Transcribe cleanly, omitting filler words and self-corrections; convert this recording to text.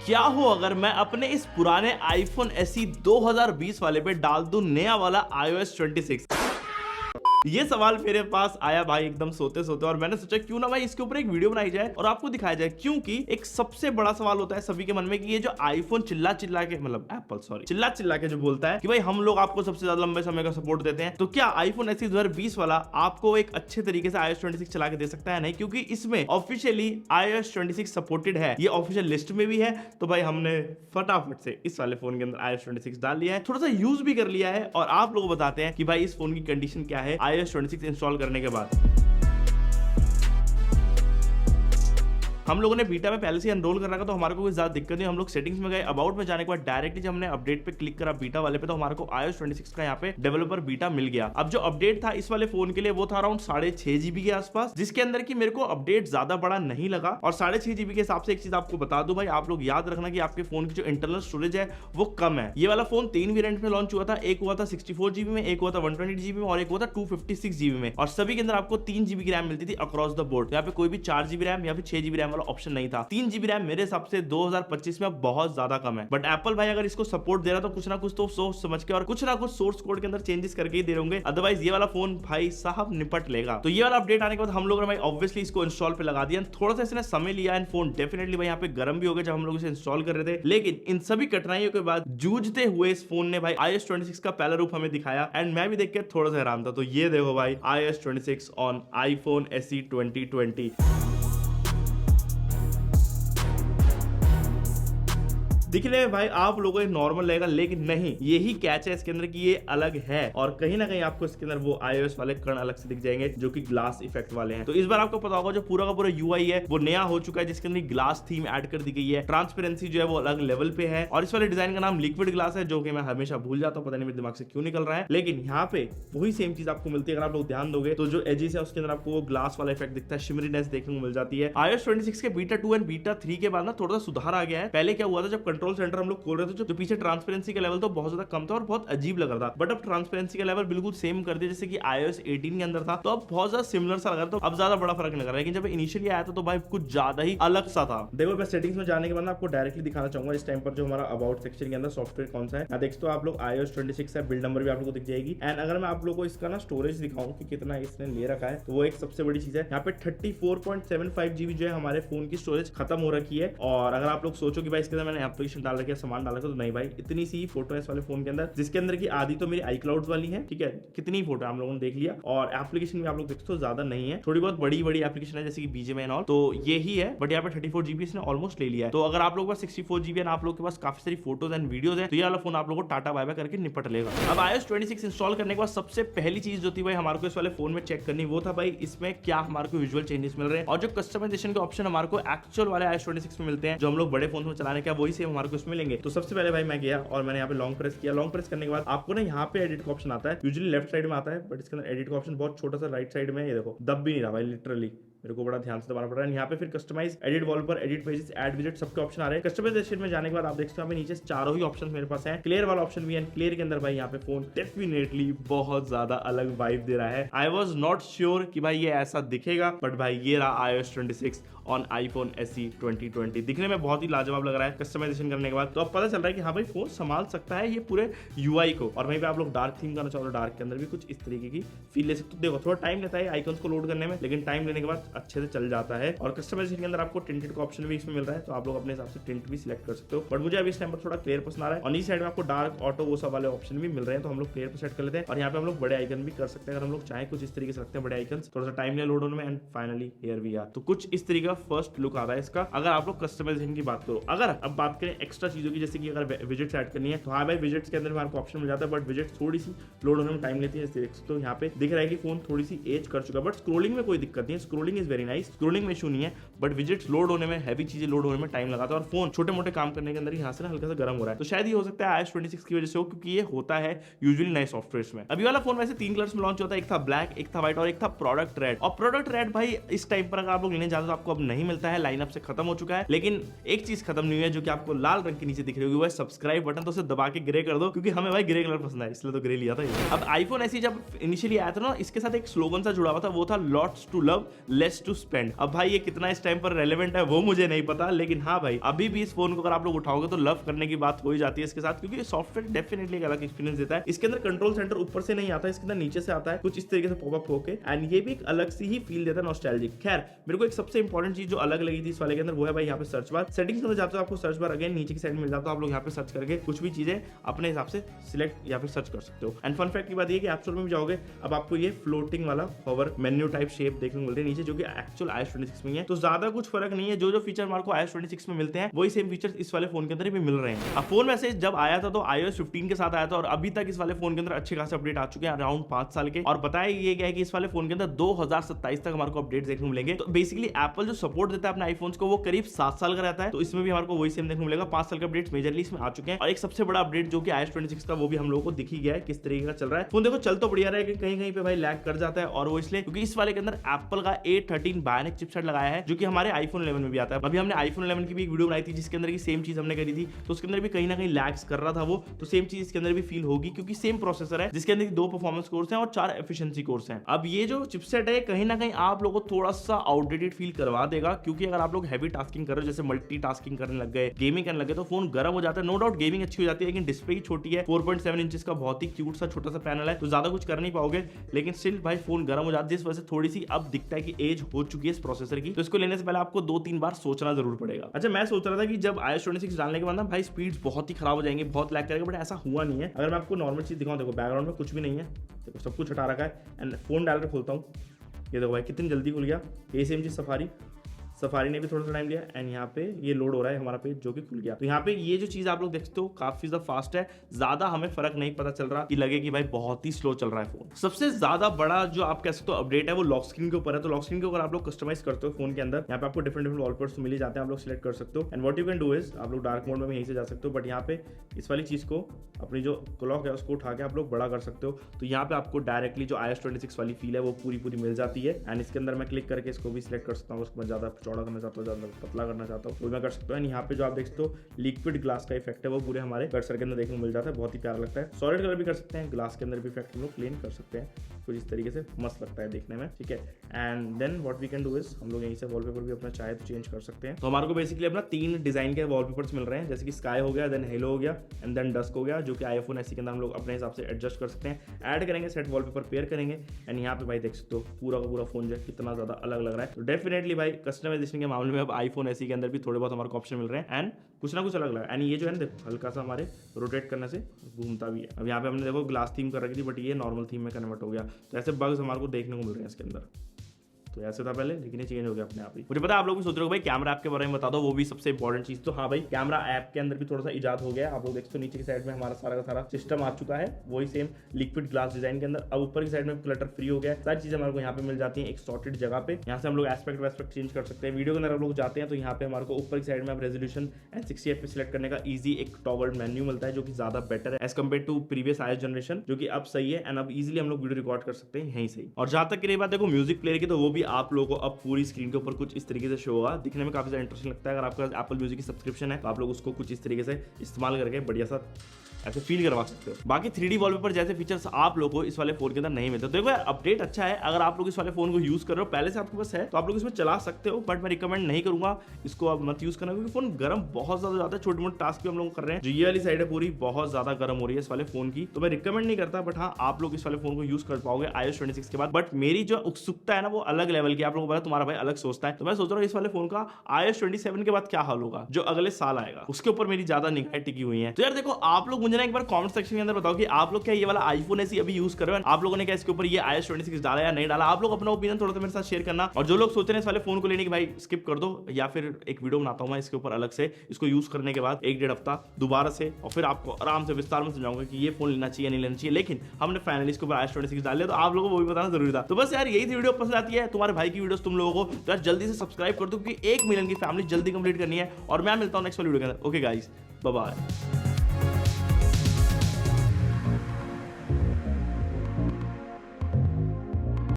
क्या हो अगर मैं अपने इस पुराने आईफोन SE 2020 वाले पे डाल दूं नया वाला iOS 26। ये सवाल मेरे पास आया भाई एकदम सोते सोते, और मैंने सोचा क्यों ना भाई इसके ऊपर एक वीडियो बनाई जाए और आपको दिखाया जाए, क्योंकि एक सबसे बड़ा सवाल होता है सभी के मन में कि ये जो आईफोन चिल्ला चिल्ला के, मतलब एप्पल सॉरी, चिल्ला चिल्ला के जो बोलता है कि भाई हम लोग आपको सबसे ज्यादा लंबे समय का सपोर्ट देते हैं, तो क्या आईफोन SE 2020 वाला आपको एक अच्छे तरीके से iOS 26 चला के दे सकता है? नहीं, क्योंकि इसमें ऑफिशियली iOS 26 सपोर्टेड है, ये ऑफिशियल लिस्ट में भी है। तो भाई हमने फटाफट से इस वाले फोन के अंदर iOS 26 डाल लिया है, थोड़ा सा यूज भी कर लिया है, और आप लोगों को बताते हैं कि भाई इस फोन की कंडीशन क्या है iOS 26 इंस्टॉल करने के बाद। हम लोगों ने बीटा में पहले से एनरोल कर रखा, तो हमारे को कोई ज्यादा दिक्कत नहीं। हम लोग सेटिंग्स में गए, अबाउट में जाने के बाद डायरेक्टली जब हमने अपडेट पे क्लिक करा बीटा वाले पे, तो हमारे को iOS 26 का यहाँ पे डेवलपर बीटा मिल गया। अब जो अपडेट था इस वाले फोन के लिए वो था अराउंड 6.5 GB के आसपास, जिसके अंदर की मेरे को अपडेट ज्यादा बड़ा नहीं लगा। और 6.5 GB के हिसाब से एक चीज आपको बता दूं भाई, आप लोग याद रखना कि आपके फोन की जो इंटरनल स्टोरेज है वो कम है। ये वाला फोन 3 वेरिएंट में लॉन्च हुआ था, एक हुआ था 64 GB में, एक हुआ था 128 GB में, और एक हुआ था 256 GB में, और सभी के अंदर आपको 3 GB की रैम मिलती थी अक्रॉस द बोर्ड। यहाँ पे कोई भी 4 GB रैम या फिर 6 GB रैम वाला ऑप्शन नहीं था। 3 GB रैम मेरे हिसाब से 2025 में बहुत ज्यादा कम है, बट एप्पल भाई अगर इसको सपोर्ट दे रहा तो कुछ ना कुछ तो सोच समझ के और कुछ ना कुछ सोर्स कोड के अंदर चेंजेस करके ही दे होंगे, अदरवाइज ये वाला फोन भाई साहब निपट लेगा। तो ये वाला अपडेट आने के बाद हम लोगों ने भाई ऑब्वियसली इसको इंस्टॉल पे लगा दिया। थोड़ा सा इसने समय लिया एंड फोन डेफिनेटली भाई यहाँ पे गर्म भी हो गया जब हम लोग इसे इंस्टॉल कर रहे थे, लेकिन इन सभी कठिनाइयों के बाद जूझते हुए इस फोन ने भाई iOS 26 का पहला रूप हमें दिखाया, एंड मैं भी देख के थोड़ा सा हैरान था। तो ये देखो भाई iOS 26 ऑन आईफोन SE 2020। दिखने में भाई आप लोगों को नॉर्मल लगेगा, लेकिन नहीं, यही कैच है इसके अंदर कि ये अलग है, और कहीं ना कहीं आपको इसके अंदर वो iOS वाले कण अलग से दिख जाएंगे जो कि ग्लास इफेक्ट वाले हैं। तो इस बार आपको पता होगा जो पूरा का पूरा UI है वो नया हो चुका है, जिसके अंदर ग्लास थीम ऐड कर दी गई है। ट्रांसपेरेंसी जो है वो अलग लेवल पे है, और इस वाले डिजाइन का नाम लिक्विड ग्लास है, जो कि मैं हमेशा भूल जाता हूँ, पता नहीं मेरे दिमाग से क्यों निकल रहा है, लेकिन यहाँ पे वही सेम चीज आपको मिलती है। अगर आप लोग ध्यान दोगे तो जो एजेस है उसके अंदर आपको वो ग्लास वाला इफेक्ट दिखता है, शिमरीनेस देखने को मिल जाती है। iOS 26 के बीटा 2 एंड बीटा 3 के बाद ना थोड़ा सा सुधार आ गया है। पहले क्या हुआ था, जब कंट्रोल सेंटर हम लोग तो जो पीछे ट्रांसपेरेंसी का लेवल तो बहुत ज्यादा कम था और बहुत अजीब लग रहा था, बट अब ट्रांसपेरेंसी का लेवल बिल्कुल सेम कर दिया जैसे कि iOS 18 के अंदर था, तो अब बहुत ज्यादा सिमिलर सा लग रहा था। तो अब ज्यादा बड़ा फर्क नहीं लग रहा है, लेकिन जब इनिशियली आया था तो भाई कुछ ज्यादा ही अलग सा था। देखो मैं सेटिंग्स में जाने के बाद आपको डायरेक्टली दिखाना चाहूंगा इस टाइम पर जो हमारा अबाउट सेक्शन के अंदर सॉफ्टवेयर कौन सा है। यहाँ देखते हो आप लोग iOS 26 है, बिल्ड नंबर भी आप लोगों को दिख जाएगी। एंड अगर मैं आप लोगों को इसका ना स्टोरेज दिखाऊं कि कितना इसने ले रखा है, तो वो एक सबसे बड़ी चीज है। यहाँ पे 34.75 GB जो है हमारे फोन की स्टोरेज खत्म हो रखी है। और अगर आप लोग सोचो कि भाई इसके अंदर मैंने एप्लीकेशन डाल रखी है, सामान डाल रखा है, तो नहीं भाई, इतनी सी फोटो है इस वाले फोन के अंदर, जिसके अंदर की आधी तो मेरी iCloud वाली है, ठीक है, कितनी फोटो हम लोगों ने देख लिया। और एप्लीकेशन भी आप लोग देखते हो ज्यादा नहीं है, थोड़ी बहुत बड़ी बड़ी एप्लीकेशन है जैसे कि BGMI एंड ऑल, तो ये ही है। बट यहाँ पे 34 GB इसने ऑलमोस्ट ले लिया है। तो अगर आप लोग के पास 64 GB आप लोग के पास काफी सारी फोटोज एंड वीडियोज है, तो ये वाला फोन आप लोगों को टाटा बाय बाय करके निपट लेगा। अब iOS 26 इंस्टॉल करने के बाद सबसे पहली चीज जो थी भाई हमारे को इस वाले फोन में चेक करनी, वो था भाई इसमें क्या हमारे को विजुअल चेंजेस मिल रहे हैं, और जो कस्टमाइजेशन के ऑप्शन हमारे को एक्चुअल वाले iOS 26 में मिलते हैं, जो हम लोग बड़े फोन में चलाने का वही सेम हमारे को इसमें मिलेंगे। तो सबसे पहले भाई मैं गया और मैंने यहाँ पे लॉन्ग प्रेस किया। लॉन्ग प्रेस करने के बाद आपको ना यहाँ पे एडिट का ऑप्शन आता है, यूजुअली लेफ्ट साइड में आता है, बट इसके अंदर एडिट का ऑप्शन बहुत छोटा सा राइट साइड में है। ये देखो दब भी नहीं रहा भाई, लिटरली मेरे को बड़ा ध्यान से दबाना पड़ रहा है। यहाँ पे फिर customize, edit wallpaper, edit pages, add विजेट सबके ऑप्शन आ रहे हैं। कस्टमाइजेशन में जाने के बाद आप देखते हो नीचे चारों ही ऑप्शन मेरे पास हैं। क्लियर वाला ऑप्शन भी है, क्लियर के अंदर भाई यहाँ पे फोन डेफिनेटली बहुत ज्यादा अलग वाइब दे रहा है। आई वॉज नॉट श्योर कि भाई ये ऐसा दिखेगा, बट भाई ये रहा iOS 26 ऑन आईफोन SE 2020। दिखने में बहुत ही लाजवाब लग रहा है कस्टमाइजेशन करने के बाद। तो अब पता चल रहा है कि हाँ भाई फोन संभाल सकता है ये पूरे UI को। और वहीं पे आप लोग डार्क थीम करना चाहो तो डार्क के अंदर भी कुछ इस तरीके की फील ले सकते हो। देखो थोड़ा टाइम लेता है आइकन्स को लोड करने में, लेकिन टाइम लेने के बाद अच्छे से चल जाता है। और कस्टमाइजेशन के अंदर आपको टिंटेड का ऑप्शन भी इसमें मिल रहा है, तो आप लोग अपने हिसाब से टिंट भी सिलेक्ट कर सकते हो। बट मुझे अभी इस टाइम पर थोड़ा क्लियर पसंद आ रहा है। और इस साइड में आपको डार्क, ऑटो, वो सब वाले ऑप्शन भी मिल रहे हैं, तो हम लोग क्लियर पर सेट कर लेते हैं। और यहाँ पे हम लोग बड़े आइकन भी कर सकते हैं अगर हम लोग चाहे, कुछ इस तरीके से रखते हैं बड़े आइकन, थोड़ा सा टाइम ले लोड होने में। And finally here we are. तो कुछ इस तरीके का फर्स्ट लुक आ रहा है इसका, अगर आप लोग कस्टमाइजेशन की बात करो। अगर अब बात करें एक्स्ट्रा चीजों की, जैसे कि अगर विजेट्स ऐड करनी है, तो हाँ भाई विजेट्स के अंदर हमारे को ऑप्शन मिल जाता है, बट विजेट्स थोड़ी सी लोड होने में टाइम लेती है। तो यहाँ पे दिख रहा है कि फोन थोड़ी सी एज कर चुका है, बट स्क्रोलिंग में कोई दिक्कत नहीं है, scrolling is very nice, scrolling में इशू नहीं है। बट विजेट्स लोड होने में, हैवी चीजें लोड होने में टाइम लगाता है, और फोन छोटे मोटे काम करने के अंदर यहाँ से हल्का सा गर्म हो रहा है। तो शायद ये हो सकता है iOS 26 की वजह से हो, क्योंकि ये होता है यूजुअली नए सॉफ्टवेयर में। अभी वाला फोन वैसे 3 कलर्स में लॉन्च होता है, एक था ब्लैक, एक था व्हाइट और एक था प्रोडक्ट रेड। और प्रोडक्ट रेड भाई इस टाइम पर अगर आप लोग लेने जाते हो तो आपको अब नहीं मिलता है, लाइनअप से खत्म हो चुका है। लेकिन एक चीज खत्म नहीं हुई है, जो कि आपको लाल रंग के नीचे दिख रही होगी, वो है सब्सक्राइब बटन। तो उसे दबा के ग्रे कर दो, क्योंकि हमें भाई ग्रे कलर पसंद है, इसलिए तो ग्रे लिया था। अब आईफोन ऐसी जब इनिशियली आया था ना, इसके साथ एक स्लोगन सा जुड़ा हुआ था, वो था lots to love, less best to spend. अब भाई ये कितना इस टाइम पर रेलेवेंट है वो मुझे नहीं पता, लेकिन हाँ भाई अभी भी इस फोन को अगर आप लोग उठाओगे तो लव करने की बात हो ही जाती है इसके साथ, क्योंकि सॉफ्टवेयर डेफिनेटली एक अलग एक्सपीरियंस देता है। इसके अंदर कंट्रोल सेंटर ऊपर से नहीं आता है, इसके अंदर नीचे से आता है कुछ इस तरीके से पॉपअप होके, एंड ये भी एक अलग सी ही फील देता है, नॉस्टैल्जिक। खैर मेरे को एक सबसे इंपॉर्टेंट चीज जो अलग लगी थी इस वाले के अंदर वो है भाई यहाँ पे सर्च बार। सेटिंग्स के अंदर जाते हो आपको सर्च बार अगेन नीचे की साइड मिल जाता है, आप लोग यहाँ पे सर्च करके कुछ भी चीजें अपने हिसाब से सिलेक्ट या फिर सर्च कर सकते हो। एंड फन फैक्ट की बात ये कि ऐप स्टोर में भी जाओगे अब आपको ये फ्लोटिंग वाला होवर मेन्यू टाइप शेप देखने को मिलते हैं नीचे, जो कि एक्चुअल iOS 26 में है। तो ज्यादा कुछ फर्क नहीं है, जो फीचर हमारे को iOS 26 में मिलते हैं वही सेम फीचर इस वाले फोन के अंदर भी मिल रहे हैं। अब फोन वैसे जब आया था तो iOS 15 के साथ आया था, और अभी तक इस वाले फोन के अंदर अच्छे खासे अपडेट आ चुके हैं, अराउंड 5 साल के। और बताया ये गया है कि इस वाले फोन के अंदर 2027 तक हमारे को अपडेट देखने को मिलेंगे। तो बेसिकली एप्पल जो सपोर्ट देता है अपने आईफोन्स को वो करीब 7 साल का रहता है, तो इसमें भी हमारे को वही सेम देखने को मिलेगा। 5 साल के अपडेट्स मेजरली इसमें आ चुके हैं, और एक सबसे बड़ा अपडेट जो कि iOS 26 का वो भी हम लोगों को दिख ही गया है किस तरीके का चल रहा है। फोन देखो चल तो बढ़िया रहा है, कहीं कहीं पे भाई लैग कर जाता है, और वो इसलिए क्योंकि इस वाले के अंदर एप्पल का A13 बायोनिक चिपसेट लगाया है, जो कि हमारे iPhone 11 में भी आता है। अभी हमने iPhone 11 की भी एक वीडियो बनाई थी जिसके अंदर की सेम चीज हमने करी थी, तो उसके अंदर भी कहीं ना कहीं लैग्स कर रहा था वो, तो सेम चीज इसके अंदर भी फील होगी, क्योंकि सेम प्रोसेसर है जिसके अंदर 2 परफॉर्मेंस कोर्स हैं और 4 एफिशिएंसी कोर्स हैं। अब ये जो चिपसेट है कहीं ना कहीं आप लोगों को थोड़ा सा आउटडेटेड फील करवा देगा, क्योंकि अगर आप लोग हैवी टास्किंग कर रहे हो, जैसे मल्टीटास्किंग करने लग गए, गेमिंग करने लगे, तो फोन गर्म हो जाता है। नो डाउट गेमिंग अच्छी हो जाती है, लेकिन डिस्प्ले ही छोटी है, 4.7 इंच का बहुत ही क्यूट सा छोटा सा पैनल है, तो ज्यादा कुछ कर नहीं पाओगे, लेकिन स्टिल भाई फोन गर्म हो जाता है, जिस वजह से थोड़ी सी अब दिखता है कि एज हो चुकी है इस प्रोसेसर की, तो इसको लेने से पहले आपको 2-3 बार सोचना जरूर पड़ेगा। अच्छा मैं सोच रहा था कि जब iOS 26 डालने के बाद ना भाई स्पीड्स बहुत ही खराब हो जाएंगे, बहुत लैग करेगा, बट ऐसा हुआ नहीं है। अगर मैं आपको नॉर्मल चीज दिखाऊं, देखो बैकग्राउंड में कुछ भी नहीं है, देखो सब कुछ हटा रखा है, एंड फोन डाल के खोलता हूँ, ये देखो भाई कितनी जल्दी खुल गया। ये सेम चीज सफारी ने भी थोड़ा सा टाइम लिया, एंड यहाँ पे ये लोड हो रहा है हमारा पेज जो कि खुल गया। तो यहाँ पे ये जो चीज आप लोग देखते हो काफी ज्यादा फास्ट है, ज्यादा हमें फर्क नहीं पता चल रहा कि लगे कि भाई बहुत ही स्लो चल रहा है फोन। सबसे ज्यादा बड़ा जो आप कह सकते हो अपडेट है वो लॉक स्क्रीन के ऊपर है। तो लॉक स्क्रीन के ऊपर आप लोग कस्टमाइज करते हो फोन के अंदर, यहाँ पे आपको डिफरेंट वॉलपेपर्स मिल जाते हैं, आप लोग सिलेक्ट कर सकते हो। And what you can do is आप लोग डार्क मोड में भी यहीं से जा सकते हो, बट यहाँ पे इस वाली चीज को अपनी जो क्लॉक है उसको उठा के आप लोग बड़ा कर सकते हो, तो यहाँ पे आपको डायरेक्टली जो iOS 26 वाली फील है वो पूरी मिल जाती है। एंड इसके अंदर मैं क्लिक करके इसको भी सिलेक्ट कर सकता हूँ, उसको मैं ज्यादा चौड़ा करना चाहता हूँ, ज्यादा पतला करना चाहता हूँ, वो मैं कर सकता हूँ। यहाँ पे जो आप देख सकते हो लिक्विड ग्लास का इफेक्ट है वो पूरे हमारे कर्सर के अंदर देखने को मिल जाता है, बहुत ही प्यारा लगता है। सॉलिड कलर भी कर सकते हैं, ग्लास के अंदर भी इफेक्ट हम लोग प्लेन कर सकते हैं, कुछ इस तरीके से मस्त लगता है देखने में, ठीक है। And then what we can do is हम लोग यहीं से वॉलपेपर भी अपना चाहे तो चेंज कर सकते हैं। तो हमारे को बेसिकली अपना 3 डिजाइन के वॉलपेपर्स मिल रहे हैं, जैसे कि स्काई हो गया, देन हेलो हो गया, एंड देन डस्क हो गया, जो कि iPhone SE के अंदर हम लोग अपने हिसाब से एडजस्ट कर सकते हैं, ऐड करेंगे, सेट वॉलपेपर पेयर करेंगे, एंड यहाँ पे भाई देख सकते हो पूरा का पूरा फोन जो है कितना ज्यादा अलग लग रहा है। तो डेफिनेटली भाई कस्टमाइजेशन के मामले में अब iPhone SE के अंदर भी थोड़े बहुत हमारे को ऑप्शन मिल रहे हैं, एंड कुछ ना कुछ अलग लगा। एंड ये जो है ना देखो हल्का सा हमारे रोटेट करने से घूमता भी है। अब यहाँ पे हमने देखो ग्लास थीम कर रखी थी, बट ये नॉर्मल थीम में कन्वर्ट हो गया, तो ऐसे बग्स हमारे को देखने को मिल रहे हैं इसके अंदर। तो ऐसे था पहले, लेकिन ये चेंज हो गया अपने आप ही। मुझे पता है आप लोग भी सोच रहे हो भाई कैमरा ऐप के बारे में बता दो, वो भी सबसे इंपॉर्टेंट चीज। तो हाँ भाई कैमरा ऐप के अंदर भी थोड़ा सा इजाद हो गया, आप लोग देखते हो नीचे की साइड में हमारा सारा का सारा सिस्टम आ चुका है, वही सेम लिक्विड ग्लास डिजाइन के अंदर। अब ऊपर की साइड में क्लटर फ्री हो गया, सारी चीजें हमारे को यहाँ पे मिल जाती है एक सॉर्टेड जगह पे। यहाँ से हम लोग एस्पेक्ट चेंज कर सकते हैं। वीडियो के अंदर हम लोग जाते हैं तो यहाँ पे हमारे को ऊपर की साइड में रेजोल्यूशन एंड 60 FPS सिलेक्ट करने का ईजी एक टॉगल मेन्यू मिलता है, जो कि ज्यादा बेटर है as compared to previous iOS generation, जो कि अब सही है। एंड अब इजीली हम लोग वीडियो रिकॉर्ड कर सकते हैं यहीं से। और जहां तक की रही बात देखो म्यूजिक प्लेयर की, तो वो भी आप लोगों को अब पूरी स्क्रीन के ऊपर कुछ इस तरीके से शो होगा, दिखने में काफी ज्यादा इंटरेस्टिंग लगता है। अगर आपका एप्पल म्यूजिक की सब्सक्रिप्शन है तो आप लोग उसको कुछ इस तरीके से इस्तेमाल करके बढ़िया सा ऐसे फील करवा सकते हो। बाकी 3D वॉलपेपर जैसे फीचर्स आप लोगों को इस वाले फोन के अंदर नहीं मिलते। तो देखो अपडेट अच्छा है, अगर आप लोग इस वाले फोन को यूज कर रहे हो, पहले से आपके पास है तो आप लोग इसमें चला सकते हो, बट मैं रिकमेंड नहीं करूंगा इसको आप मत यूज करना, क्योंकि फोन गर्म बहुत ज्यादा जाता है। छोटे मोटे टास्क भी हम लोग कर रहे हैं, जो ये वाली साइड है पूरी बहुत ज्यादा गर्म हो रही है इस वाले फोन की, तो मैं रिकमेंड नहीं करता। बट हाँ आप लोग इस वाले फोन को यूज कर पाओगे iOS 26 के बाद। बट मेरी जो उत्सुकता है ना वो अलग लेवल की, आप लोगों को पता तुम्हारा भाई अलग सोचता है, तो मैं सोच रहा हूँ इस वाले फोन का iOS 27 के बाद क्या हाल होगा, जो अगले साल आएगा, उसके ऊपर मेरी ज्यादा निगाहें टिकी हुई है। तो यार देखो आप लोग मुझे ना एक बार कॉमेंट सेक्शन के अंदर बताओ कि आप लोग क्या ये वाला iPhone SE अभी यूज कर रहे हो, आप लोगों ने क्या इसके ऊपर ये iOS 26 डाला या नहीं डाला, आप लोग अपना ओपिनियन थोड़ा सा मेरे साथ शेयर करना। और जो लोग सोच रहे हैं इस वाले फोन को लेने की भाई स्किप कर दो, या फिर एक वीडियो बनाता हूं मैं इसके ऊपर अलग से, इसको यूज करने के बाद 1-1.5 हफ्ता दोबारा से, और फिर आपको आराम से विस्तार में समझाऊंगा कि ये फोन लेना चाहिए नहीं लेना चाहिए। लेकिन हमने फाइनली इसके ऊपर iOS 26 डाल लिया, तो आप लोगों को वो भी बताना जरूरी था। तो बस यार यही थी वीडियो, पसंद आती है तुम्हारे भाई की वीडियोस तुम लोगों को तो यार जल्दी से सब्सक्राइब कर दो, क्योंकि 1 मिलियन की फैमिली जल्दी कंप्लीट करनी है। और मैं मिलता हूं नेक्स्ट वाली वीडियो के अंदर। Okay guys, bye bye.